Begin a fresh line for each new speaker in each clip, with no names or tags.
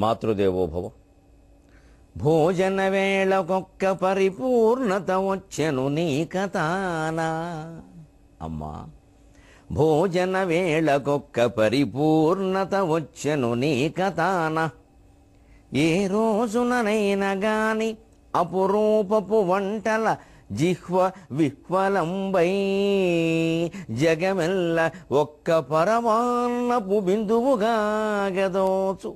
మాతృదేవోభవ. భోజన వేళకొక్క పరిపూర్ణత వచ్చెను నీ కథానా. అమ్మా, భోజన వేళకొక్క పరిపూర్ణత వచ్చెను నీ కథానా. ఏ రోజుననైనా గాని అపురూపపు వంటల జిహ్వ విహ్వలంబై జగమెల్ల ఒక్క పరమాన్నపు బిందువుగా గదోచు.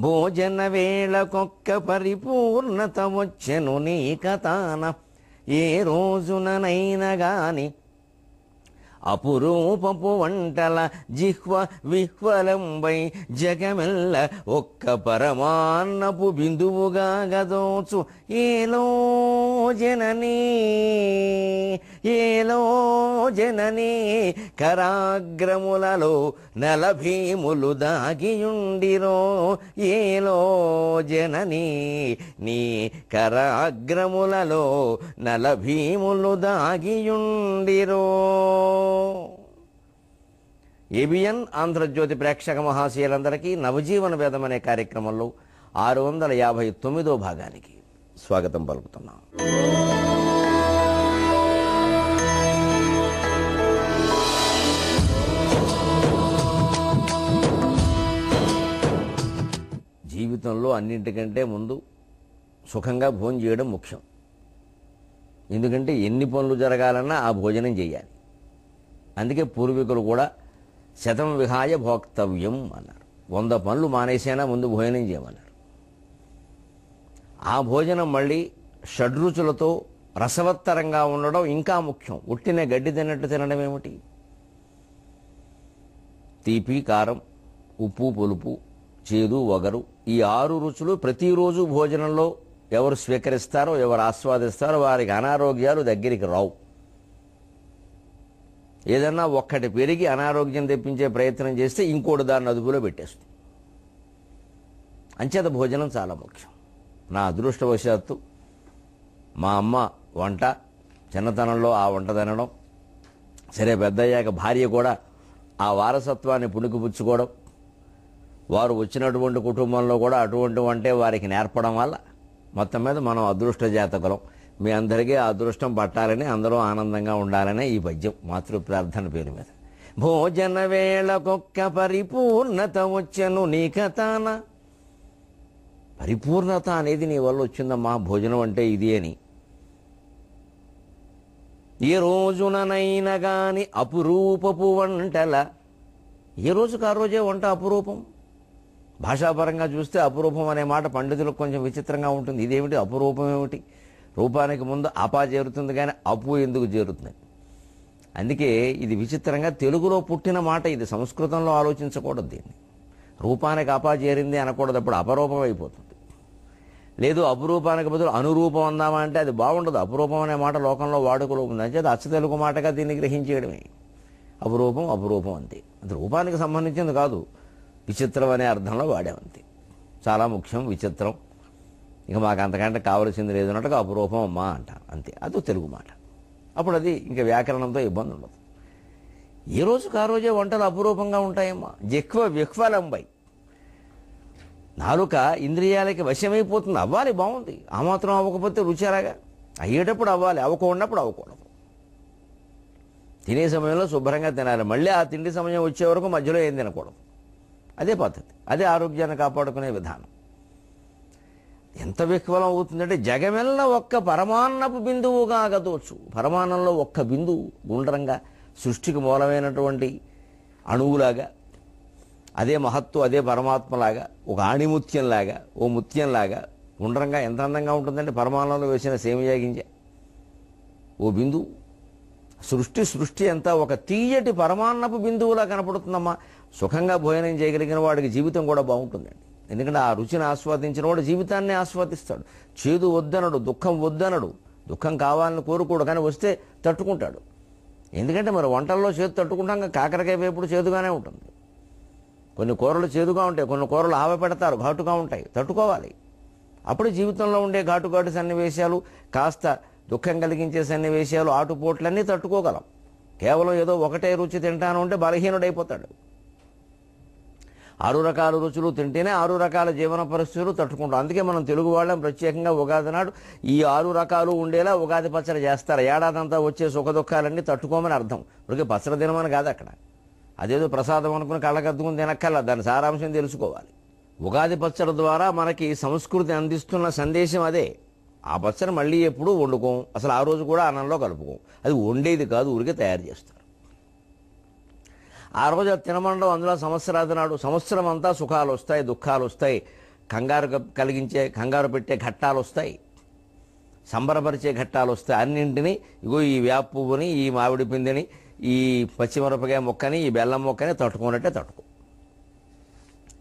భోజన వేళకొక్క పరిపూర్ణత వచ్చెను నీ కథాన. ఏ రోజుననైనా గాని అపురూపపు వంటల జిహ్వ విహ్వలంబై జగమెల్ల ఒక్క పరమాన్నపు బిందువుగా గదోచు. ఏలో జననీ ఏలో జననీ కరాగ్రములలో నలభీములు దాగియుండిరో. ఏలో జననీ నీ కరాగ్రములలో నలభీములు దాగియుండిరో. ఏబిఎన్ ఆంధ్రజ్యోతి ప్రేక్షక మహాశయులందరికీ నవజీవన వేదం అనే కార్యక్రమంలో 659వ భాగానికి స్వాగతం పలుకుతున్నాం. జీవితంలో అన్నింటికంటే ముందు సుఖంగా భోజనం చేయడం ముఖ్యం. ఎందుకంటే ఎన్ని పనులు జరగాలన్నా ఆ భోజనం చేయాలి. అందుకే పూర్వీకులు కూడా శతం విహాయ భోక్తవ్యం అన్నారు. 100 పనులు మానేసైనా ముందు భోజనం చేయమన్నారు. ఆ భోజనం మళ్ళీ షడ్రుచులతో రసవత్తరంగా ఉండడం ఇంకా ముఖ్యం. ఉట్టిన గడ్డి తిన్నట్టు తినడం ఏమిటి? తీపి, కారం, ఉప్పు, పులుపు, చేదు, వగరు, ఈ 6 రుచులు ప్రతిరోజు భోజనంలో ఎవరు స్వీకరిస్తారో, ఎవరు ఆస్వాదిస్తారో వారికి అనారోగ్యాలు దగ్గరికి రావు. ఏదన్నా ఒక్కటి పెరిగి అనారోగ్యం తెప్పించే ప్రయత్నం చేస్తే ఇంకోటి దాన్ని అదుపులో పెట్టేస్తుంది. అంచేత భోజనం చాలా ముఖ్యం. నా అదృష్టవశాత్తు మా అమ్మ వంట చిన్నతనంలో ఆ వంట తినడం, సరే పెద్దయ్యాక భార్య కూడా ఆ వారసత్వాన్ని పుణికిపుచ్చుకోవడం, వారు వచ్చినటువంటి కుటుంబంలో కూడా అటువంటి వంటే వారికి నేర్పడం వల్ల మొత్తం మీద మనం అదృష్ట జాతకులం. మీ అందరికీ ఆ అదృష్టం పట్టాలని, అందరూ ఆనందంగా ఉండాలనే ఈ పద్యం మాతృ ప్రార్థన పేరు మీద. భోజన వేళకొక్క పరిపూర్ణత వచ్చెను నీ కథాన. పరిపూర్ణత అనేది నీ వల్ల వచ్చిందమ్మా. భోజనం అంటే ఇది అని. ఏ రోజుననైనా గాని అపురూపపు వంటల. ఏ రోజుకు ఆ రోజే వంట అపురూపం. భాషాపరంగా చూస్తే అపురూపం అనే మాట పండితులకు కొంచెం విచిత్రంగా ఉంటుంది. ఇదేమిటి అపురూపం ఏమిటి? రూపానికి ముందు అపా చేరుతుంది కానీ అప్పు ఎందుకు చేరుతుంది? అందుకే ఇది విచిత్రంగా తెలుగులో పుట్టిన మాట. ఇది సంస్కృతంలో ఆలోచించకూడదు. దీన్ని రూపానికి అపా చేరింది అనకూడదు, అప్పుడు అపరూపం అయిపోతుంది. లేదు అపురూపానికి బదులు అనురూపం అందామా అంటే అది బాగుండదు. అపురూపం అనే మాట లోకంలో వాడుకలో ఉంది. అంటే అచ్చ తెలుగు మాటగా దీన్ని గ్రహించేయడమే. అపురూపం అపురూపం అంతే. అది రూపానికి సంబంధించింది కాదు, విచిత్రం అనే అర్థంలో వాడేమంతే. చాలా ముఖ్యం విచిత్రం. ఇక మాకు అంతకంటే కావలసింది లేదు అన్నట్టుగా అపురూపం అమ్మా అంట అంతే. అదో తెలుగు మాట. అప్పుడు అది ఇంకా వ్యాకరణంతో ఇబ్బంది ఉండదు. ఏ రోజుకు ఆ రోజే వంటలు అపురూపంగా ఉంటాయమ్మా. జిహ్వ విహ్వలంబై. నాలుక ఇంద్రియాలకి వశమైపోతుంది. అవ్వాలి, బాగుంది. ఆ మాత్రం అవ్వకపోతే రుచిరాగా. అయ్యేటప్పుడు అవ్వాలి, అవ్వకున్నప్పుడు అవ్వకూడదు. తినే సమయంలో శుభ్రంగా తినాలి. మళ్ళీ ఆ తిండి సమయం వచ్చే వరకు మధ్యలో ఏం తినకూడదు. అదే పద్ధతి. అదే ఆరోగ్యాన్ని కాపాడుకునే విధానం. ఎంత విహ్వలం అవుతుందంటే జగమెల్ల ఒక్క పరమాన్నపు బిందువుగా గదోచు. పరమాన్నంలో ఒక్క బిందువు గుండ్రంగా సృష్టికి మూలమైనటువంటి అణువులాగా, అదే మహత్వం, అదే పరమాత్మలాగా, ఒక ఆణిముత్యంలాగా, ఓ ముత్యంలాగా గుండ్రంగా ఎంత అందంగా ఉంటుందంటే పరమాన్నంలో వేసిన సేమియా గింజ ఓ బిందువు. సృష్టి అంతా ఒక తీయటి పరమాన్నపు బిందువులా కనపడుతుందమ్మా. సుఖంగా భోజనం చేయగలిగిన వాడికి జీవితం కూడా బాగుంటుందండి. ఎందుకంటే ఆ రుచిని ఆస్వాదించిన వాడు జీవితాన్ని ఆస్వాదిస్తాడు. చేదు వద్దనడు, దుఃఖం వద్దనడు. దుఃఖం కావాలని కోరుకోడు, కానీ వస్తే తట్టుకుంటాడు. ఎందుకంటే మరి వంటల్లో చేదు తట్టుకుంటాం. కాకరకాయ వేపుడు చేదుగానే ఉంటుంది. కొన్ని కూరలు చేదుగా ఉంటాయి, కొన్ని కూరలు ఆవ పెడతారు, ఘాటుగా ఉంటాయి. తట్టుకోవాలి. అప్పుడు జీవితంలో ఉండే ఘాటు సన్నివేశాలు, కాస్త దుఃఖం కలిగించే సన్నివేశాలు, ఆటుపోట్లన్నీ తట్టుకోగలం. కేవలం ఏదో ఒకటే రుచి తింటాను అంటే బలహీనుడైపోతాడు. 6 రకాల రుచులు తింటేనే 6 రకాల జీవన పరిస్థితులు తట్టుకుంటాం. అందుకే మనం తెలుగు వాళ్ళం ప్రత్యేకంగా ఉగాది నాడు ఈ 6 రకాలు ఉండేలా ఉగాది పచ్చడి చేస్తారు. ఏడాదంతా వచ్చే సుఖదుఖాలన్నీ తట్టుకోమని అర్థం. ఇప్పటికే పచ్చడి తినమని కాదు అక్కడ. అదేదో ప్రసాదం అనుకుని కళ్ళకద్దుకుని తినక్కర్లా, దాని సారాంశం తెలుసుకోవాలి. ఉగాది పచ్చడి ద్వారా మనకి సంస్కృతి అందిస్తున్న సందేశం అదే. ఆ పచ్చడి మళ్ళీ ఎప్పుడూ వండుకోం, అసలు ఆ రోజు కూడా అన్నంలో కలుపుకోం. అది వండేది కాదు, ఊరికే తయారు చేస్తారు. ఆ రోజు అది తినమండడం, అందులో సంవత్సరాది నాడు సంవత్సరం అంతా సుఖాలు వస్తాయి, దుఃఖాలు వస్తాయి, కంగారు పెట్టే ఘట్టాలు వస్తాయి, సంబరపరిచే ఘట్టాలు వస్తాయి. అన్నింటినీ ఇగో ఈ వేప పువ్వుని, ఈ మామిడి పిండిని, ఈ పచ్చిమిరపకాయ మొక్కని, ఈ బెల్లం మొక్కని తట్టుకున్నట్టే తట్టుకో.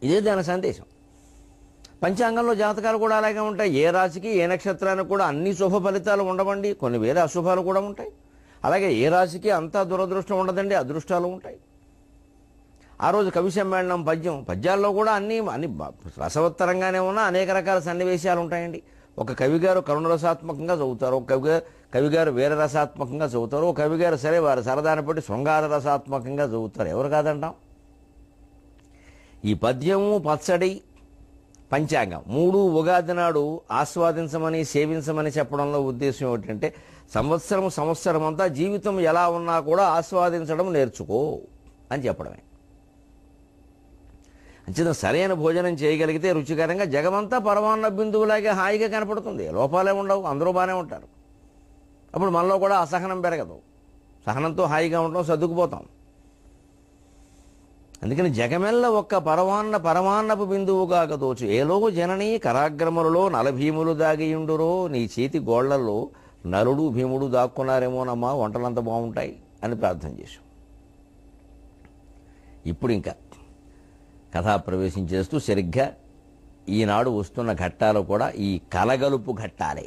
ఇదే దాని సందేశం. పంచాంగంలో జాతకాలు కూడా అలాగే ఉంటాయి. ఏ రాశికి ఏ నక్షత్రానికి కూడా అన్ని శుభ ఫలితాలు ఉండవండి, కొన్ని వేరే అశుభాలు కూడా ఉంటాయి. అలాగే ఏ రాశికి అంతా దురదృష్టం ఉండదండి, అదృష్టాలు ఉంటాయి. ఆ రోజు కవి సమ్మేళనం పద్యాల్లో కూడా అన్ని రసవత్తరంగానే ఉన్న అనేక రకాల సన్నివేశాలు ఉంటాయండి. ఒక కవిగారు కరుణరసాత్మకంగా చదువుతారు, ఒక కవిగారు వీర రసాత్మకంగా చదువుతారు, ఒక కవిగారు సరే వారి సరదాన్ని బట్టి శృంగార రసాత్మకంగా చదువుతారు. ఎవరు కాదంటాం? ఈ పద్యము, పచ్చడి, పంచాంగం 3 ఉగాది నాడు ఆస్వాదించమని, సేవించమని చెప్పడంలో ఉద్దేశం ఏమిటంటే సంవత్సరం అంతా జీవితం ఎలా ఉన్నా కూడా ఆస్వాదించడం నేర్చుకో అని చెప్పడమే. అంచేత సరైన భోజనం చేయగలిగితే రుచికరంగా జగమంతా పరమాన్న బిందువులాగే హాయిగా కనపడుతుంది. లోపాలే ఉండవు, అందరూ బాగానే ఉంటారు. అప్పుడు మనలో కూడా అసహనం పెరగదు, సహనంతో హాయిగా ఉంటాం, సర్దుకుపోతాం. అందుకని జగమెల్ల ఒక్క పరమాన్నపు బిందువుగా గదోచు ఏలో జననీ కరాగ్రములలో నలభీములు దాగియుండురో, నీ చేతి గోళ్లలో నలుడు భీముడు దాక్కున్నారేమోనమ్మా, వంటలంతా బాగుంటాయి అని ప్రార్థన చేశాం. ఇప్పుడు ఇంకా కథా ప్రవేశం చేస్తూ సరిగ్గా ఈనాడు వస్తున్న ఘట్టాలు కూడా ఈ కలగలుపు ఘట్టాలే.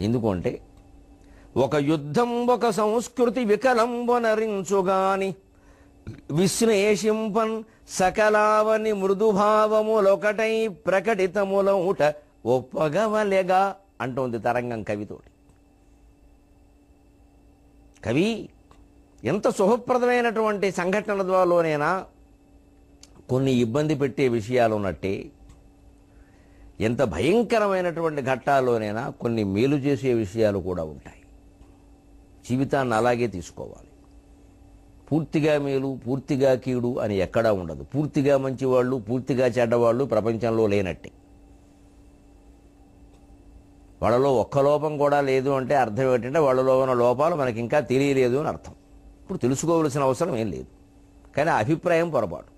ఎందుకంటే ఒక యుద్ధం ఒక సంస్కృతి వికలంబనరించుగాని విశ్లేషింపన్ సకలావని మృదుభావములొకటై ప్రకటితములౌట ఒప్పగవలెగా అంటోంది తరంగం కవితోటి. కవి ఎంత శుభప్రదమైనటువంటి సంఘటనల ద్వారాలోనైనా కొన్ని ఇబ్బంది పెట్టే విషయాలు ఉన్నట్టే, ఎంత భయంకరమైనటువంటి ఘట్టాల్లోనైనా కొన్ని మేలు చేసే విషయాలు కూడా ఉంటాయి. జీవితాన్ని అలాగే తీసుకోవాలి. పూర్తిగా మేలు, పూర్తిగా కీడు అని ఎక్కడా ఉండదు. పూర్తిగా మంచివాళ్ళు, పూర్తిగా చెడ్డవాళ్ళు ప్రపంచంలో లేనట్టే. వాళ్ళలో ఒక్క లోపం కూడా లేదు అంటే అర్థం ఏంటంటే వాళ్ళలో ఉన్న లోపాలు మనకి ఇంకా తెలియలేదు అని అర్థం. ఇప్పుడు తెలుసుకోవలసిన అవసరం ఏం లేదు, కానీ అభిప్రాయం పొరపాటు.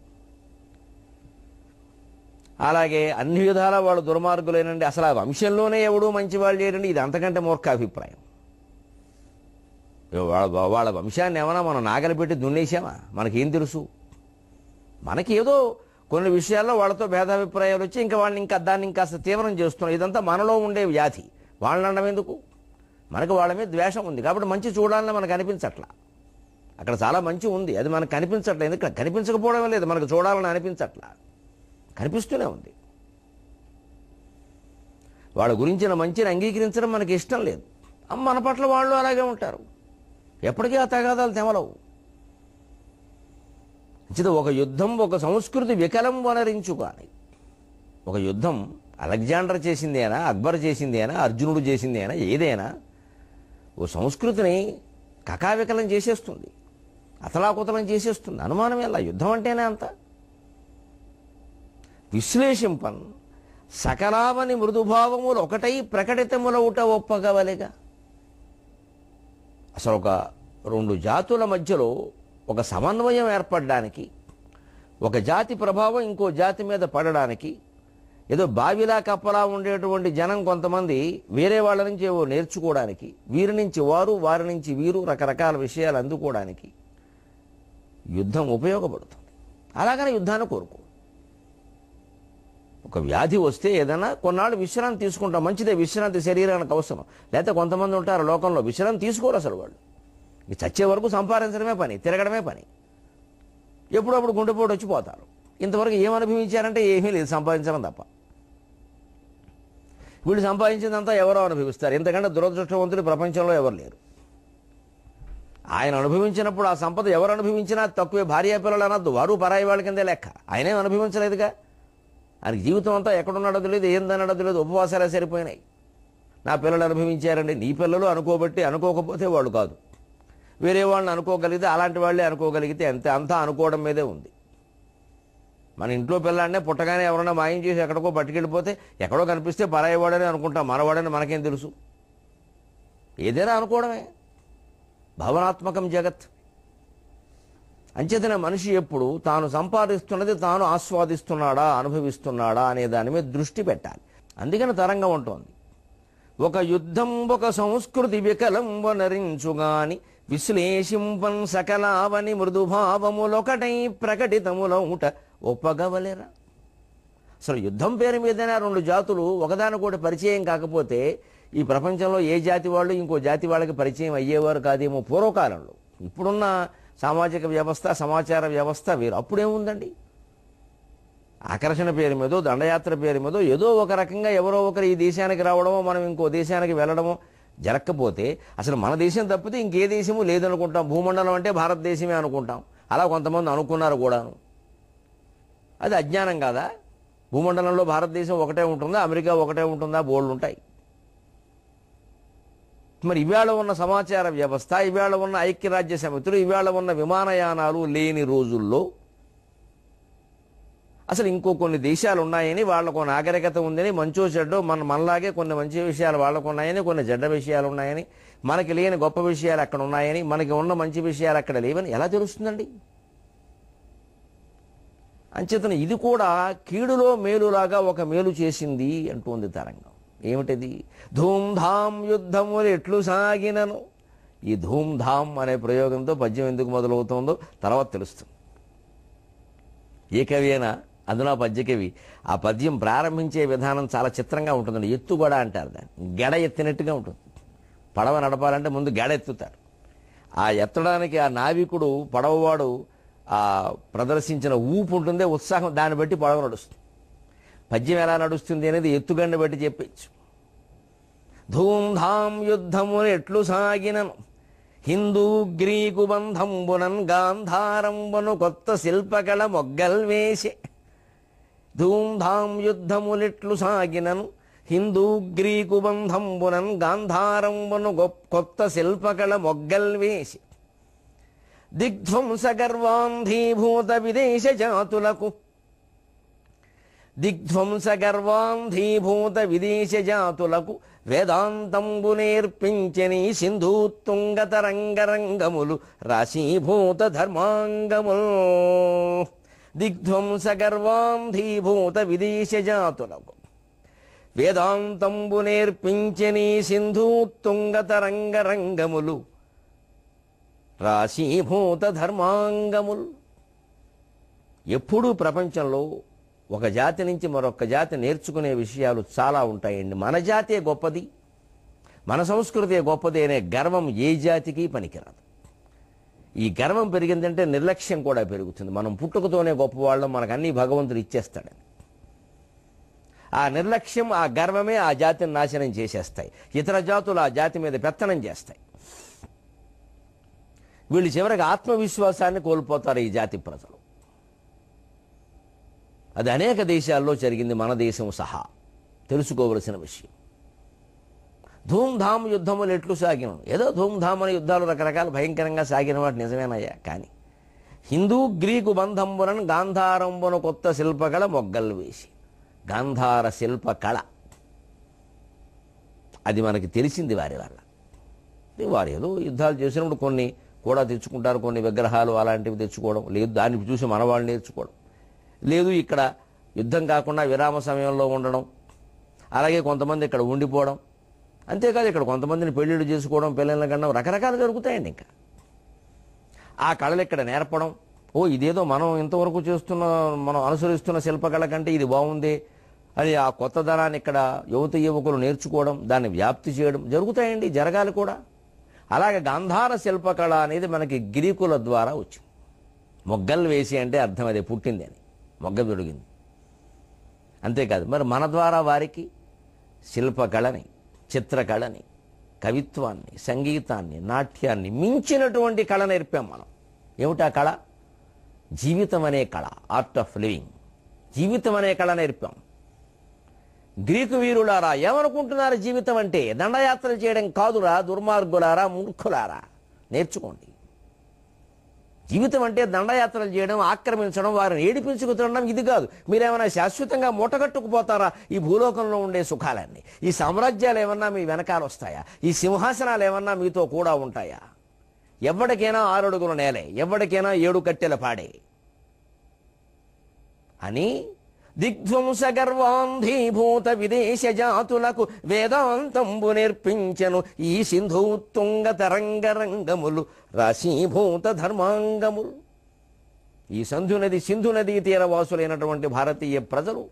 అలాగే అన్ని విధాలా వాళ్ళు దుర్మార్గులేనండి, అసలు ఆ వంశంలోనే ఎవడూ మంచివాళ్ళు లేరండి, ఇది అంతకంటే మూర్ఖ అభిప్రాయం. వాళ్ళ వంశాన్ని ఏమైనా మనం నాగలి పెట్టి దున్నేసామా? మనకేం తెలుసు? మనకి ఏదో కొన్ని విషయాల్లో వాళ్ళతో భేదాభిప్రాయాలు వచ్చి ఇంకా వాళ్ళని దాన్ని ఇంకాస్త తీవ్రం చేస్తున్నాం. ఇదంతా మనలో ఉండే వ్యాధి. వాళ్ళని అనడం ఎందుకు? మనకు వాళ్ళ మీద ద్వేషం ఉంది కాబట్టి మంచి చూడాలని మనకు అనిపించట్లా. అక్కడ చాలా మంచి ఉంది, అది మనకు కనిపించట్లేదు. ఎందుకంటే కనిపించకపోవడం లేదు, మనకు చూడాలని అనిపించట్లా, కనిపిస్తూనే ఉంది. వాళ్ళ గురించిన మంచిని అంగీకరించడం మనకి ఇష్టం లేదు. మన పట్ల వాళ్ళు అలాగే ఉంటారు, ఎప్పటికీ ఆ తగాదాలు తెమలవు. ఒక యుద్ధం ఒక సంస్కృతి వికలం వనరించుగాని. ఒక యుద్ధం అలెగ్జాండర్ చేసిందేనా, అక్బర్ చేసిందేనా, అర్జునుడు చేసిందేనా, ఏదైనా ఓ సంస్కృతిని కకావికలం చేసేస్తుంది, అతలాకుతలం చేసేస్తుంది. అనుమానం ఎలా? యుద్ధం అంటేనే అంత. విశ్లేషింపన్ సకలావని మృదుభావములు ఒకటై ప్రకటితములవుట ఒప్పగవలెగా. అసలు ఒక 2 జాతుల మధ్యలో ఒక సమన్వయం ఏర్పడడానికి, ఒక జాతి ప్రభావం ఇంకో జాతి మీద పడడానికి, ఏదో బావిలా కప్పలా ఉండేటువంటి జనం కొంతమంది వేరే వాళ్ళ నుంచి ఏవో నేర్చుకోవడానికి, వీరి నుంచి వారు, వారి నుంచి వీరు రకరకాల విషయాలు అందుకోవడానికి యుద్ధం ఉపయోగపడుతుంది. అలాగనే యుద్ధాన్ని కోరుకో. ఒక వ్యాధి వస్తే ఏదైనా కొన్నాళ్ళు విశ్రాంతి తీసుకుంటాం, మంచిదే, విశ్రాంతి శరీరానికి అవసరం. లేకపోతే కొంతమంది ఉంటారు లోకంలో విశ్రాంతి తీసుకోరు అసలు. వాళ్ళు చచ్చే వరకు సంపాదించడమే పని, తిరగడమే పని. ఎప్పుడప్పుడు గుండెపోటు వచ్చిపోతారు. ఇంతవరకు ఏం అనుభవించారంటే ఏమీ లేదు, సంపాదించడం తప్ప. వీళ్ళు సంపాదించిందంతా ఎవరో అనుభవిస్తారు. ఇంతకంటే దురదృష్టవంతులు ప్రపంచంలో ఎవరు లేరు. ఆయన అనుభవించినప్పుడు ఆ సంపద ఎవరు అనుభవించినా తక్కువే. భార్యా పిల్లలు అనద్దు, వారు పరాయి వాళ్ళ కిందే లెక్క. ఆయనే అనుభవించలేదుగా. ఆయనకి జీవితం అంతా ఎక్కడున్నాడో తెలియదు, ఏందన్నాడో తెలియదు, ఉపవాసాలే సరిపోయినాయి. నా పిల్లలు అనుభవించారండి. నీ పిల్లలు అనుకోబట్టి, అనుకోకపోతే వాళ్ళు కాదు. వేరే వాళ్ళని అనుకోగలిగితే, అలాంటి వాళ్ళే అనుకోగలిగితే అంతా అనుకోవడం మీదే ఉంది. మన ఇంట్లో పిల్లాడినే పుట్టగానే ఎవరైనా మాయం చేసి ఎక్కడికో పట్టుకెళ్ళిపోతే ఎక్కడో కనిపిస్తే పరాయివాడని అనుకుంటాం, మనవాడని మనకేం తెలుసు. ఏదైనా అనుకోవడమే. భావనాత్మకం జగత్. అంచేతనే మనిషి ఎప్పుడు తాను సంపాదిస్తున్నది తాను ఆస్వాదిస్తున్నాడా, అనుభవిస్తున్నాడా అనే దాని మీద దృష్టి పెట్టాలి. అందుకని తరంగం ఉంటుంది. ఒక యుద్ధం ఒక సంస్కృతి వికలంబనరించుగాని విశ్లేషింపన్ సకలావని మృదుభావములొకటై ప్రకటితములౌట ఒప్పగవలేరా. అసలు యుద్ధం పేరు మీదనే రెండు జాతులు ఒకదానికొకటి పరిచయం కాకపోతే ఈ ప్రపంచంలో ఏ జాతి వాళ్ళు ఇంకో జాతి వాళ్ళకి పరిచయం అయ్యేవారు కాదేమో పూర్వకాలంలో. ఇప్పుడున్న సామాజిక వ్యవస్థ, సమాచార వ్యవస్థ వేరు. అప్పుడేముందండి? ఆకర్షణ పేరు మీదో, దండయాత్ర పేరు మీదో ఏదో ఒక రకంగా ఎవరో ఒకరు ఈ దేశానికి రావడమో, మనం ఇంకో దేశానికి వెళ్ళడమో జరగకపోతే అసలు మన దేశం తప్పితే ఇంకే దేశము లేదనుకుంటాం. భూమండలం అంటే భారతదేశమే అనుకుంటాం. అలా కొంతమంది అనుకున్నారు కూడాను. అది అజ్ఞానం కాదా? భూమండలంలో భారతదేశం ఒకటే ఉంటుందా, అమెరికా ఒకటే ఉంటుందా? బోర్డులు ఉంటాయి. మరి ఇవాళ ఉన్న సమాచార వ్యవస్థ, ఇవాళ ఉన్న ఐక్యరాజ్య సమితులు, ఇవాళ ఉన్న విమానయానాలు లేని రోజుల్లో అసలు ఇంకో కొన్ని దేశాలు ఉన్నాయని, వాళ్ళకు నాగరికత ఉందని, మంచో చెడ్డో మనలాగే కొన్ని మంచి విషయాలు వాళ్ళకు ఉన్నాయని, కొన్ని చెడ్డ విషయాలు ఉన్నాయని, మనకి లేని గొప్ప విషయాలు అక్కడ ఉన్నాయని, మనకి ఉన్న మంచి విషయాలు అక్కడ లేవని ఎలా తెలుస్తుందండి? అంచేతన ఇది కూడా కీడులో మేలులాగా ఒక మేలు చేసింది అంటుంది తరంగం. ఏమిటిది? ధూమ్ధాం యుద్ధములు ఎట్లు సాగినను. ఈ ధూమ్ధాం అనే ప్రయోగంతో పద్యం ఎందుకు మొదలవుతుందో తర్వాత తెలుస్తుంది. ఏ కవి అయినా, అందులో పద్యకవి, ఆ పద్యం ప్రారంభించే విధానం చాలా చిత్రంగా ఉంటుందండి. ఎత్తుగడ అంటారు దాన్ని. గెడ ఎత్తినట్టుగా ఉంటుంది. పడవ నడపాలంటే ముందు గెడ ఎత్తుతారు. ఆ ఎత్తడానికి ఆ నావికుడు, పడవవాడు ఆ ప్రదర్శించిన ఊపు ఉంటుందే, ఉత్సాహం, దాన్ని బట్టి పడవ నడుస్తుంది. పద్యం ఎలా నడుస్తుంది అనేది ఎత్తుగండ బట్టి చెప్పచ్చు. ధూమ్ధాం యుద్ధములు ఎట్లు సాగినను హిందూ గ్రీకు బంధంబునన్ గాంధారంబను కొత్త శిల్పకళ మొగ్గల్ వేసే. ధూమ్ధాం యుద్ధములెట్లు సాగినను హిందూ గ్రీకు బంధంబునన్ గాంధారంబను కొత్త శిల్పకళ మొగ్గల్ వేసి దిగ్ధ్వంస గర్వాంధీభూత విదేశ జాతులకు వేదాంతంబు నేర్పించని సింధూతుంగతరంగరంగములు రాశీభూత ధర్మాంగములు. దిగ్ధ్వంస గర్వాంధీభూత విదేశ జాతులకు వేదాంతంబు నేర్పించని సింధూతుంగతరంగరంగములు రాశీభూత ధర్మాంగములు. ఎప్పుడూ ప్రపంచంలో ఒక జాతి నుంచి మరొక జాతి నేర్చుకునే విషయాలు చాలా ఉంటాయండి. మన జాతే గొప్పది, మన సంస్కృతే గొప్పది అనే గర్వం ఏ జాతికి పనికిరాదు. ఈ గర్వం పెరిగిందంటే నిర్లక్ష్యం కూడా పెరుగుతుంది. మనం పుట్టుకతోనే గొప్పవాళ్ళం, మనకు అన్ని భగవంతుడు ఇచ్చేస్తాడని. ఆ నిర్లక్ష్యం, ఆ గర్వమే ఆ జాతిని నాశనం చేసేస్తాయి. ఇతర జాతులు ఆ జాతి మీద పెత్తనం చేస్తాయి. వీళ్ళు చివరికి ఆత్మవిశ్వాసాన్ని కోల్పోతారు ఈ జాతి ప్రజలు. అది అనేక దేశాల్లో జరిగింది, మన దేశం సహా. తెలుసుకోవలసిన విషయం. ధూమ్ధాం యుద్ధములు ఎట్లు సాగిన. ఏదో ధూమ్ధాం అనే యుద్ధాలు రకరకాల భయంకరంగా సాగిన వాటి నిజమేనయ్యా. కానీ హిందూ గ్రీకు బంధంబునన్ గాంధారంబున కొత్త శిల్పకళ మొగ్గలు వేసి. గాంధార శిల్పకళ అది మనకి తెలిసింది వారి వల్ల. వారు ఏదో యుద్ధాలు చేసినప్పుడు కొన్ని కూడా తెచ్చుకుంటారు, కొన్ని విగ్రహాలు అలాంటివి తెచ్చుకోవడం లేదు, దాన్ని చూసి మనవాళ్ళు నేర్చుకోవడం లేదు. ఇక్కడ యుద్ధం కాకుండా విరామ సమయంలో ఉండడం, అలాగే కొంతమంది ఇక్కడ ఉండిపోవడం, అంతేకాదు ఇక్కడ కొంతమందిని పెళ్ళిళ్ళు చేసుకోవడం, పిల్లల్ని కనడం, రకరకాలు జరుగుతాయండి. ఇంకా ఆ కళలు ఇక్కడ నేర్పడం, ఇదేదో మనం ఇంతవరకు చేస్తున్న, మనం అనుసరిస్తున్న శిల్పకళ కంటే ఇది బాగుంది అని ఆ కొత్తదనాన్ని ఇక్కడ యువకులు నేర్చుకోవడం, దాన్ని వ్యాప్తి చేయడం జరుగుతాయండి, జరగాలి కూడా. అలాగే గాంధార శిల్పకళ అనేది మనకి గ్రీకుల ద్వారా వచ్చింది. మొగ్గలు వేసి అంటే అర్థం అదే, పుట్టింది అని, మొగ్గ దొరికింది. అంతేకాదు మరి మన ద్వారా వారికి శిల్పకళని, చిత్రకళని, కవిత్వాన్ని, సంగీతాన్ని, నాట్యాన్ని మించినటువంటి కళ నేర్పాం మనం. ఏమిటా కళ? జీవితం అనే కళ, ఆర్ట్ ఆఫ్ లివింగ్. జీవితం అనే కళ నేర్పాం. గ్రీకు వీరులారా, ఏమనుకుంటున్నారు జీవితం అంటే? దండయాత్రలు చేయడం కాదురా దుర్మార్గులారా, మూర్ఖులారా, నేర్చుకోండి. జీవితం అంటే దండయాత్రలు చేయడం, ఆక్రమించడం, వారిని ఏడిపించుకు తినడం ఇది కాదు. మీరేమైనా శాశ్వతంగా మూటగట్టుకుపోతారా ఈ భూలోకంలో ఉండే సుఖాలన్నీ? ఈ సామ్రాజ్యాలు ఏమన్నా మీ వెనకాల వస్తాయా? ఈ సింహాసనాలు ఏమన్నా మీతో కూడా ఉంటాయా? ఎవరికైనా 6 అడుగుల నేలే, ఎవరికైనా 7 కట్టెల పాడే అని దిగ్ధ్వంస గర్వాంధీభూత విదేశ జాతులకు వేదాంతంబు నేర్పించెను ఈ సింధూత్తుంగ తరంగరంగములు రాశీభూత ధర్మాంగములు. ఈ సింధు నదీ తీరవాసులైనటువంటి భారతీయ ప్రజలు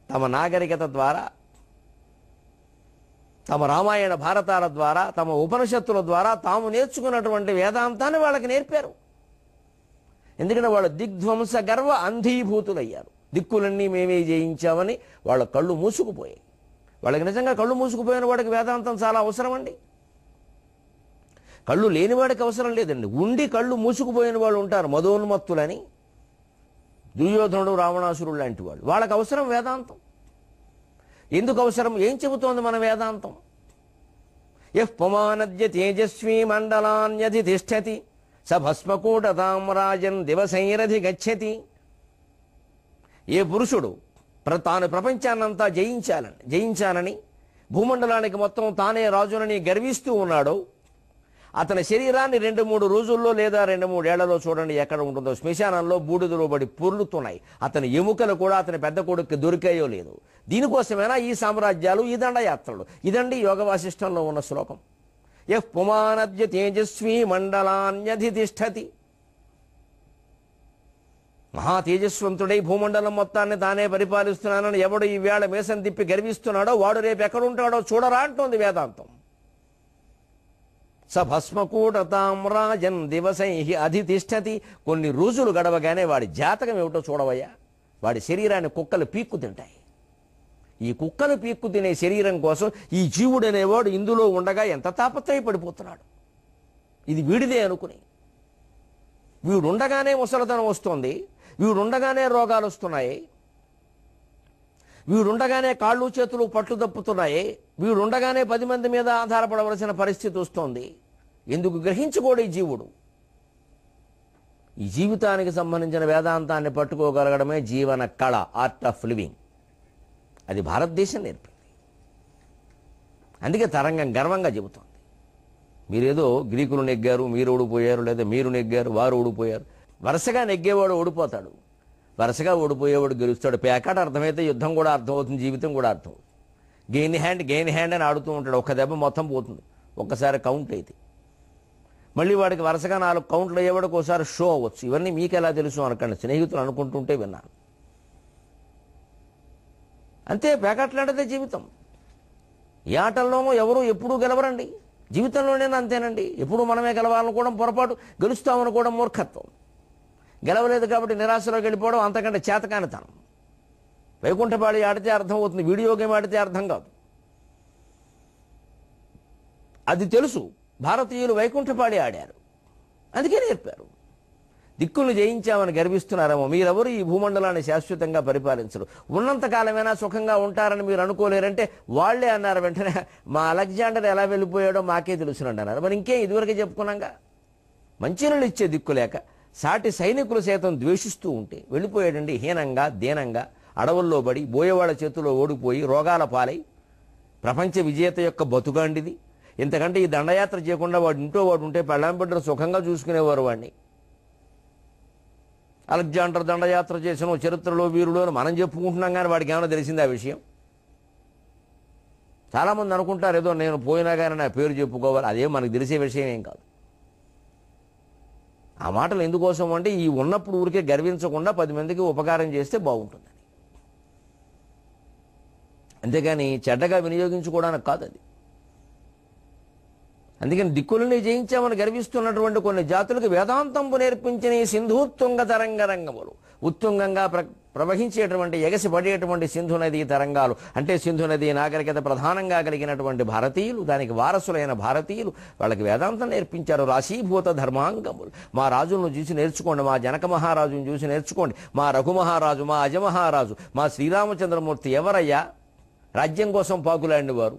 తమ నాగరికత ద్వారా, తమ రామాయణ భారతాల ద్వారా, తమ ఉపనిషత్తుల ద్వారా తాము నేర్చుకున్నటువంటి వేదాంతాన్ని వాళ్ళకి నేర్పారు. ఎందుకంటే వాళ్ళు దిగ్ధ్వంస గర్వ అంధీభూతులయ్యారు. దిక్కులన్నీ మేమే జయించామని వాళ్ళ కళ్ళు మూసుకుపోయాయి. వాళ్ళకి నిజంగా కళ్ళు మూసుకుపోయిన వాడికి వేదాంతం చాలా అవసరం అండి. కళ్ళు లేనివాడికి అవసరం లేదండి. ఉండి కళ్ళు మూసుకుపోయిన వాళ్ళు ఉంటారు, మదోన్మత్తులని, దుర్యోధనుడు, రావణాసురుడు లాంటి వాళ్ళు. వాళ్ళకి అవసరం వేదాంతం. ఎందుకు అవసరం? ఏం చెబుతోంది మన వేదాంతం? యః పుమానద్య తేజస్వీ మండలాన్యధి తిష్టతి స భస్మకూటతాం రాజన్ దివసైరధి గచ్చతి. ఏ పురుషుడు తాను ప్రపంచాన్నంతా జయించానని భూమండలానికి మొత్తం తానే రాజునని గర్విస్తూ ఉన్నాడో, అతని శరీరాన్ని 2-3 రోజుల్లో లేదా 2-3 ఏళ్లలో చూడండి ఎక్కడ ఉంటుందో, శ్మశానంలో బూడిదలో పడి పొర్లుతున్నాయి. అతని ఎముకలు కూడా అతని పెద్ద కొడుక్కి దొరికాయో లేదు. దీనికోసమేనా ఈ సామ్రాజ్యాలు, ఈ దండయాత్రలు? ఇదండి యోగ వాసిష్టంలో ఉన్న శ్లోకం. యః పుమానద్య తేజస్వీ మండలాన్యధి తిష్టతి. మహా తేజస్వంతుడై భూమండలం మొత్తాన్ని తానే పరిపాలిస్తున్నానని ఎవడు ఈ వేళ మేసం తిప్పి గర్విస్తున్నాడో వాడు రేపు ఎక్కడుంటాడో చూడరా అంటోంది వేదాంతం. స భస్మకూటతాం రాజన్ దివసై అధితిష్టతి. కొన్ని రోజులు గడవగానే వాడి జాతకం ఏమిటో చూడవయ్యా. వాడి శరీరాన్ని కుక్కలు పీక్కు తింటాయి. ఈ కుక్కలు పీక్కు తినే శరీరం కోసం ఈ జీవుడు అనేవాడు ఇందులో ఉండగా ఎంత తాపత్రయపడిపోతున్నాడు. ఇది వీడిదే అనుకుని. వీడుండగానే ముసలితనం వస్తుంది, వీడుండగానే రోగాలు వస్తున్నాయి, వీడుండగానే కాళ్ళు చేతులు పట్లు తప్పుతున్నాయి, వీడుండగానే 10 మంది మీద ఆధారపడవలసిన పరిస్థితి వస్తోంది. ఎందుకు గ్రహించుకోడు ఈ జీవుడు? ఈ జీవితానికి సంబంధించిన వేదాంతాన్ని పట్టుకోగలగడమే జీవన కళ, ఆర్ట్ ఆఫ్ లివింగ్. అది భారతదేశం నేర్పింది. అందుకే తరంగం గర్వంగా చెబుతోంది. మీరేదో గ్రీకులు నెగ్గారు, మీరు ఓడిపోయారు, లేదా మీరు నెగ్గారు, వారు ఓడిపోయారు. వరుసగా నెగ్గేవాడు ఓడిపోతాడు, వరుసగా ఓడిపోయేవాడు గెలుస్తాడు. పేకాట అర్థమైతే యుద్ధం కూడా అర్థమవుతుంది, జీవితం కూడా అర్థమవుతుంది. గెయిన్ హ్యాండ్ అని ఆడుతూ ఉంటాడు. ఒక్క దెబ్బ మొత్తం పోతుంది, ఒక్కసారి కౌంట్ అయితే. మళ్ళీ వాడికి వరుసగా 4 కౌంట్లు అయ్యేవాడికి ఒకసారి షో అవ్వచ్చు. ఇవన్నీ మీకు ఎలా తెలుసు అనకండి, స్నేహితులు అనుకుంటుంటే విన్నాను. అంతే, పేకాట్లాంటిదే జీవితం. ఈ ఆటల్లోనూ ఎవరు ఎప్పుడూ గెలవరండి. జీవితంలోనే అంతేనండి. ఎప్పుడు మనమే గెలవాలనుకోవడం పొరపాటు, గెలుస్తామనుకోవడం మూర్ఖత్వం. గెలవలేదు కాబట్టి నిరాశలోకి వెళ్ళిపోవడం అంతకంటే చేతకానితనం. వైకుంఠపాడి ఆడితే అర్థం అవుతుంది, వీడియో గేమ్ ఆడితే అర్థం కాదు. అది తెలుసు. భారతీయులు వైకుంఠపాడి ఆడారు, అందుకే నేర్పారు. దిక్కుల్ని జయించామని గర్విస్తున్నారేమో. మీరెవరు ఈ భూమండలాన్ని శాశ్వతంగా పరిపాలించరు. ఉన్నంతకాలమైనా సుఖంగా ఉంటారని మీరు అనుకోలేరంటే వాళ్లే అన్నారు వెంటనే, మా అలెగ్జాండర్ ఎలా వెళ్ళిపోయాడో మాకే తెలుసునండి అన్నారు. మరి ఇంకే ఇదివరకే చెప్పుకున్నాగా. మంచినీళ్ళు ఇచ్చే దిక్కులేక సాటి సైనికులు సైతం ద్వేషిస్తూ ఉంటే వెళ్ళిపోయాడండి. హీనంగా, దీనంగా అడవుల్లో పడి బోయేవాళ్ల చేతిలో ఓడిపోయి రోగాల పాలై ప్రపంచ విజేత యొక్క బతుకాండిది. ఇంతకంటే ఈ దండయాత్ర చేయకుండా వాడు ఇంట్లో వాడు ఉంటే పెళ్ళాం బిడ్డను సుఖంగా చూసుకునేవారు వాడిని. అలెగ్జాండర్ దండయాత్ర చేసిన చరిత్రలో వీరుడు అని మనం చెప్పుకుంటున్నాం, కానీ వాడికి ఏమైనా తెలిసింది ఆ విషయం? చాలామంది అనుకుంటారు ఏదో నేను పోయినా కానీ నా పేరు చెప్పుకోవాలి. అదేం మనకు తెలిసే విషయం ఏం కాదు. ఆ మాటలు ఎందుకోసం అంటే ఈ ఉన్నప్పుడు ఊరికే గర్వించకుండా 10 మందికి ఉపకారం చేస్తే బాగుంటుందని. అంతేగాని చెడ్డగా వినియోగించుకోవడానికి కాదు అది. అందుకని దిక్కులని జయించామని గర్విస్తున్నటువంటి కొన్ని జాతులకు వేదాంతంపు నేర్పించిన ఈ సింధూత్తుంగ తరంగరంగములు, ఉత్తుంగంగా ప్రవహించేటువంటి ఎగసి పడేటువంటి సింధు నదీ తరంగాలు, అంటే సింధు నదీ నాగరికత ప్రధానంగా కలిగినటువంటి భారతీయులు, దానికి వారసులైన భారతీయులు వాళ్ళకి వేదాంతం నేర్పించారు. రాశీభూత ధర్మాంగములు. మా రాజులను చూసి నేర్చుకోండి, మా జనక మహారాజును చూసి నేర్చుకోండి, మా రఘుమహారాజు, మా అజమహారాజు, మా శ్రీరామచంద్రమూర్తి ఎవరయ్యా రాజ్యం కోసం పాకులాండి వారు?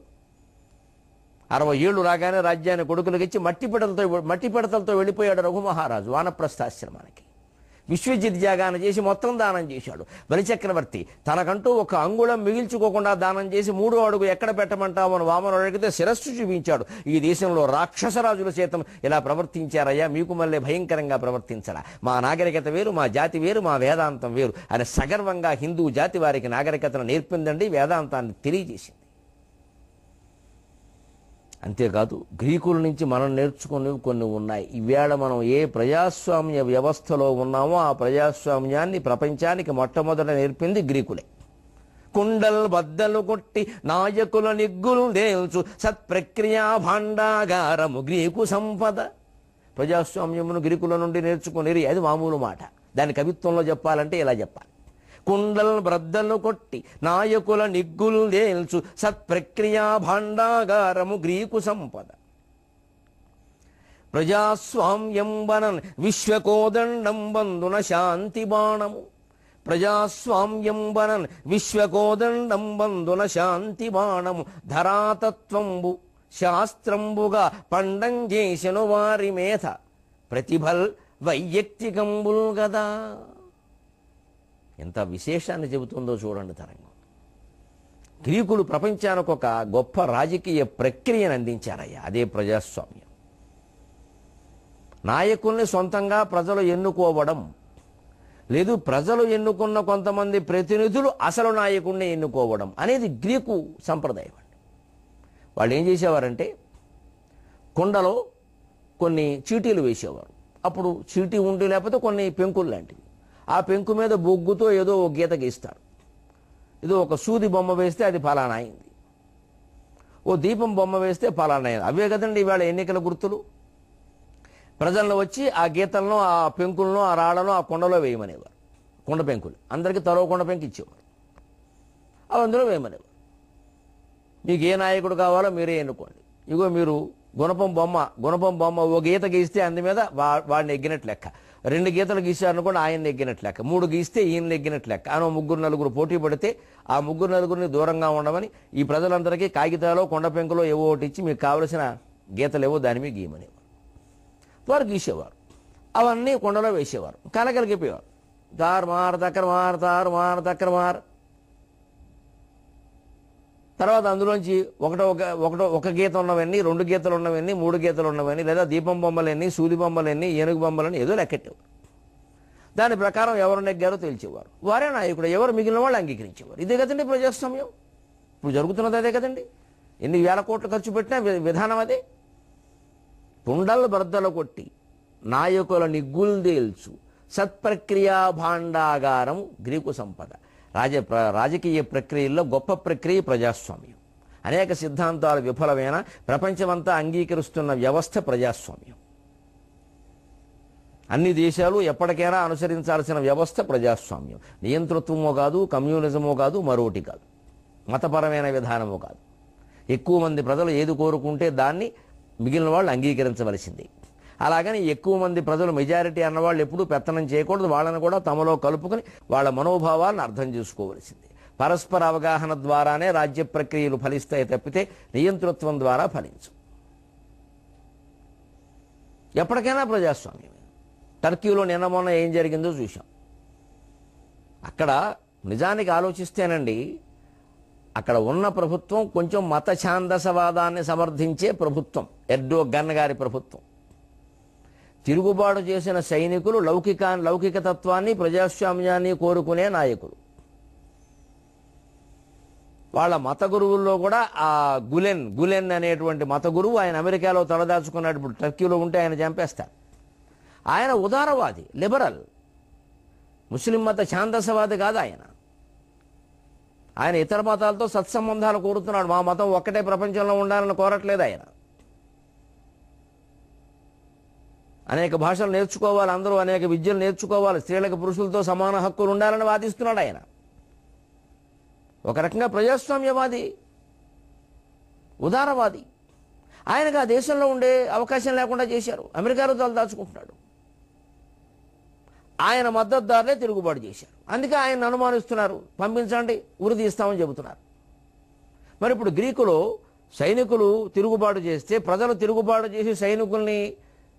60 ఏళ్ళు రాగానే రాజ్యాన్ని కొడుకులకు ఇచ్చి మట్టి పిడతలతో వెళ్ళిపోయాడు రఘుమహారాజు వానప్రస్థాశ్రమానికి. విశ్వజిత్ యాగాన్ని చేసి మొత్తం దానం చేశాడు. బలిచక్రవర్తి తనకంటూ ఒక అంగుళం మిగిల్చుకోకుండా దానం చేసి 3వ అడుగు ఎక్కడ పెట్టమంటావు అని వామనుడు అడిగితే శిరస్సు చూపించాడు. ఈ దేశంలో రాక్షసరాజుల సైతం ఇలా ప్రవర్తించారయ్యా, మీకు మళ్ళీ భయంకరంగా ప్రవర్తించరా? మా నాగరికత వేరు, మా జాతి వేరు, మా వేదాంతం వేరు అని సగర్వంగా హిందూ జాతి వారికి నాగరికతను నేర్పిందండి, వేదాంతాన్ని తెలియజేసింది. అంతేకాదు గ్రీకుల నుంచి మనం నేర్చుకునేవి కొన్ని ఉన్నాయి. ఈవేళ మనం ఏ ప్రజాస్వామ్య వ్యవస్థలో ఉన్నామో ఆ ప్రజాస్వామ్యాన్ని ప్రపంచానికి మొట్టమొదట నేర్పింది గ్రీకులే. కుండల్ బద్దలు కొట్టి నాయకుల నిగ్గులు దేల్చు సత్ప్రక్రియా భాండాగారము గ్రీకు సంపద. ప్రజాస్వామ్యమును గ్రీకుల నుండి నేర్చుకునేది, అది మామూలు మాట. దాని కవిత్వంలో చెప్పాలంటే ఇలా చెప్పాలి: కుండల్ బ్రద్దలు కొట్టి నాయకుల నిగ్గులు దేల్చు సత్ప్రక్రియా భాండాగారము గ్రీకు సంపద. ప్రజాస్వామ్యం వనన్ విశ్వకోదండం బంధున శాంతి బాణము. ప్రజాస్వామ్యం వనన్ విశ్వకోదండం బంధున శాంతి బాణము. ధరాతత్వంబు శాస్త్రంబుగా పండం చేసెను వారి మేధ ప్రతిభల్ వైయక్తికంబుల్ గదా. ఎంత విశేషాన్ని చెబుతుందో చూడండి తరంగం. గ్రీకులు ప్రపంచానికి ఒక గొప్ప రాజకీయ ప్రక్రియను అందించారయ్యా, అదే ప్రజాస్వామ్యం. నాయకుల్ని సొంతంగా ప్రజలు ఎన్నుకోవడం లేదు, ప్రజలు ఎన్నుకున్న కొంతమంది ప్రతినిధులు అసలు నాయకుడిని ఎన్నుకోవడం అనేది గ్రీకు సంప్రదాయం అండి. వాళ్ళు ఏం చేసేవారంటే కుండలో కొన్ని చీటీలు వేసేవారు. అప్పుడు చీటీ ఉండి లేకపోతే కొన్ని పెంకులు లాంటివి, ఆ పెంకు మీద బొగ్గుతో ఏదో ఒక గీత గీస్తారు. ఏదో ఒక సూది బొమ్మ వేస్తే అది ఫలానా అయింది, ఓ దీపం బొమ్మ వేస్తే ఫలానా అయింది. అవే కదండి ఇవాళ ఎన్నికల గుర్తులు. ప్రజలను వచ్చి ఆ గీతలను, ఆ పెంకులను, ఆ రాళ్లను ఆ కొండలో వేయమనేవారు. కొండ పెంకులు అందరికీ తలో కొండ పెంకు ఇచ్చేవారు, అవి అందులో వేయమనేవారు. మీకు ఏ నాయకుడు కావాలో మీరే ఎన్నుకోండి. ఇగో మీరు గుణపం బొమ్మ ఓ గీత గీస్తే అందు మీద వాడిని ఎగ్గినట్లు లెక్క, 2 గీతలు గీశారనుకోండి ఆయన నెగ్గినట్లు లెక్క, 3 గీస్తే ఈయన నెగ్గినట్లు లెక్క. అని 3-4 పోటీ పడితే ఆ 3-4 దూరంగా ఉండమని ఈ ప్రజలందరికీ కాగితాలో కొండ పెంకులో ఏవో ఒకటి ఇచ్చి మీకు కావలసిన గీతలేవో దాని మీద గీయమనేవారు. వారు గీసేవారు, అవన్నీ కొండలో వేసేవారు, కలకలిగిపోయేవారు. తారుమార్ తక్కరమార్. తర్వాత అందులోంచి ఒక గీత ఉన్నవన్నీ, 2 గీతలు ఉన్నవన్నీ, 3 గీతలు ఉన్నవన్నీ, లేదా దీపం బొమ్మలన్నీ, సూది బొమ్మలన్నీ, ఏనుగు బొమ్మలని ఏదో లెక్కెట్టేవారు. దాని ప్రకారం ఎవరు నెగ్గారో తేల్చేవారు. వారే నాయకుడు, ఎవరు మిగిలిన వాళ్ళు అంగీకరించేవారు. ఇదే కదండి ప్రజాస్వామ్యం. ఇప్పుడు జరుగుతున్నది అదే కదండి. ఎన్ని వేల కోట్లు ఖర్చు పెట్టినా విధానం అదే. కుండలు బర్దలు కొట్టి నాయకుల నిగ్గులు తేల్చు సత్ప్రక్రియా భాండాగారం గ్రీకు సంపద. రాజకీయ ప్రక్రియల్లో గొప్ప ప్రక్రియ ప్రజాస్వామ్యం. అనేక సిద్ధాంతాలు విఫలమైన ప్రపంచమంతా అంగీకరిస్తున్న వ్యవస్థ ప్రజాస్వామ్యం. అన్ని దేశాలు ఎప్పటికైనా అనుసరించాల్సిన వ్యవస్థ ప్రజాస్వామ్యం. నియంతృత్వమో కాదు, కమ్యూనిజమో కాదు, మరోటి కాదు, మతపరమైన విధానమో కాదు. ఎక్కువ మంది ప్రజలు ఏది కోరుకుంటే దాన్ని మిగిలిన వాళ్ళు అంగీకరించవలసింది. అలాగని ఎక్కువ మంది ప్రజలు మెజారిటీ అన్నవాళ్ళు ఎప్పుడూ పెత్తనం చేయకూడదు. వాళ్ళని కూడా తమలో కలుపుకొని వాళ్ళ మనోభావాలను అర్థం చేసుకోవలసింది. పరస్పర అవగాహన ద్వారానే రాజ్య ప్రక్రియలు ఫలిస్తాయి తప్పితే నియంతృత్వం ద్వారా ఫలించు. ఎప్పటికైనా ప్రజాస్వామ్యమే. టర్కీలో నిన్న మొన్న ఏం జరిగిందో చూశాం. అక్కడ నిజానికి ఆలోచిస్తేనండి, అక్కడ ఉన్న ప్రభుత్వం కొంచెం మత ఛాందసవాదాన్ని సమర్థించే ప్రభుత్వం, ఎర్డోగన్ గారి ప్రభుత్వం. తిరుగుబాటు చేసిన సైనికులు లౌకిక తత్వాన్ని, ప్రజాస్వామ్యాన్ని కోరుకునే నాయకులు. వాళ్ళ మత గురువుల్లో కూడా ఆ గులెన్ అనేటువంటి మత గురువు, ఆయన అమెరికాలో తలదాచుకున్నాడు. ఇప్పుడు టర్కీలో ఉంటే ఆయన చంపేస్తారు. ఆయన ఉదారవాది, లిబరల్, ముస్లిం మత ఛాందసవాది కాదు ఆయన. ఆయన ఇతర మతాలతో సత్సంబంధాలు కోరుతున్నాడు. మా మతం ఒక్కటే ప్రపంచంలో ఉండాలని కోరట్లేదు ఆయన. అనేక భాషలు నేర్చుకోవాలి, అందరూ అనేక విద్యలు నేర్చుకోవాలి, స్త్రీలకు పురుషులతో సమాన హక్కులు ఉండాలని వాదిస్తున్నాడు ఆయన. ఒక రకంగా ప్రజాస్వామ్యవాది, ఉదారవాది. ఆయనకు ఆ దేశంలో ఉండే అవకాశం లేకుండా చేశారు. అమెరికాలో దాచుకుంటున్నాడు. ఆయన మద్దతుదారులే తిరుగుబాటు చేశారు. అందుకే ఆయన అనుమానిస్తున్నారు, పంపించండి ఉరి తీస్తామని చెబుతున్నారు. మరి ఇప్పుడు గ్రీకులో సైనికులు తిరుగుబాటు చేస్తే, ప్రజలు తిరుగుబాటు చేసి సైనికుల్ని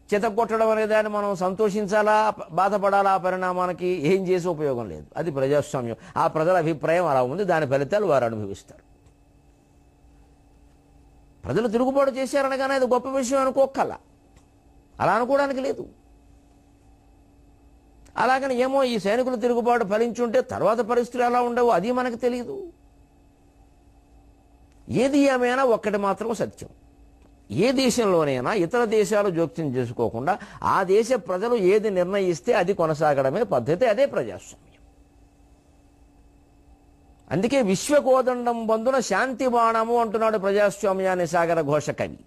చితగొట్టడం అనే దాన్ని మనం సంతోషించాలా, బాధపడాలా? ఆ పరిణామానికి ఏం చేసే ఉపయోగం లేదు. అది ప్రజాస్వామ్యం. ఆ ప్రజల అభిప్రాయం అలా ఉంది, దాని ఫలితాలు వారు అనుభవిస్తారు. ప్రజలు తిరుగుబాటు చేశారనగానే అది గొప్ప విషయం అనుకోకల్లా, అలా అనుకోవడానికి లేదు. అలాగని ఏమో ఈ సైనికులు తిరుగుబాటు ఫలించుంటే తర్వాత పరిస్థితులు ఎలా ఉండవు అది మనకు తెలియదు. ఏది ఏమైనా ఒక్కటి మాత్రం సత్యం, ఏ దేశంలోనైనా ఇతర దేశాలు జోక్యం చేసుకోకుండా ఆ దేశ ప్రజలు ఏది నిర్ణయిస్తే అది కొనసాగడమే పద్ధతి, అదే ప్రజాస్వామ్యం. అందుకే విశ్వకోదండం బంధున శాంతి బాణము అంటున్నాడు ప్రజాస్వామ్యాన్ని సాగర ఘోష కవి.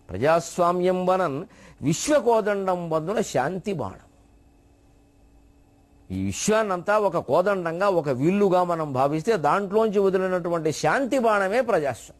ప్రజాస్వామ్యం వనన్ విశ్వకోదండం బంధున శాంతి బాణం. ఈ విశ్వాన్నంతా ఒక కోదండంగా, ఒక విల్లుగా మనం భావిస్తే దాంట్లోంచి వదిలినటువంటి శాంతి బాణమే ప్రజాస్వామ్యం.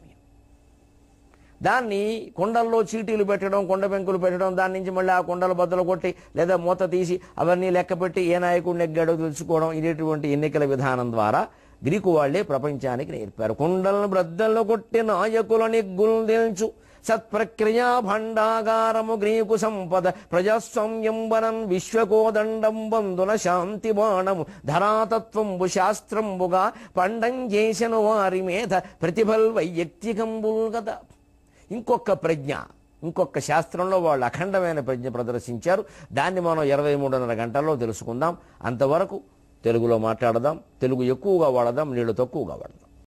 దాన్ని కొండల్లో చీటీలు పెట్టడం, కొండ పెంకులు పెట్టడం, దాని నుంచి మళ్ళీ ఆ కొండలు బద్దలు కొట్టి లేదా మూత తీసి అవన్నీ లెక్కపెట్టి ఏ నాయకుడు నెగ్గాడో తెలుసుకోవడం, ఇదేటువంటి ఎన్నికల విధానం ద్వారా గ్రీకు వాళ్లే ప్రపంచానికి నేర్పారు. కొండలను బ్రద్దలను కొట్టి నాయకుల నిగ్గులు తెలుచు సత్ప్రక్రియా భండాగారము గ్రీకు సంపద ప్రజాస్వామ్యం వనం విశ్వకోదండం బంధున శాంతి బాణము ధరాతత్వంబు శాస్త్రంబుగా పండం చేసిన వారి మీద ప్రతిభల్ వైయక్తికంబుల్ కదా. ఇంకొక ప్రజ్ఞ, ఇంకొక శాస్త్రంలో వాళ్ళు అఖండమైన ప్రజ్ఞ ప్రదర్శించారు. దాన్ని మనం 23.5 గంటల్లో తెలుసుకుందాం. అంతవరకు తెలుగులో మాట్లాడదాం, తెలుగు ఎక్కువగా వాడదాం, నీళ్లు తక్కువగా వాడదాం.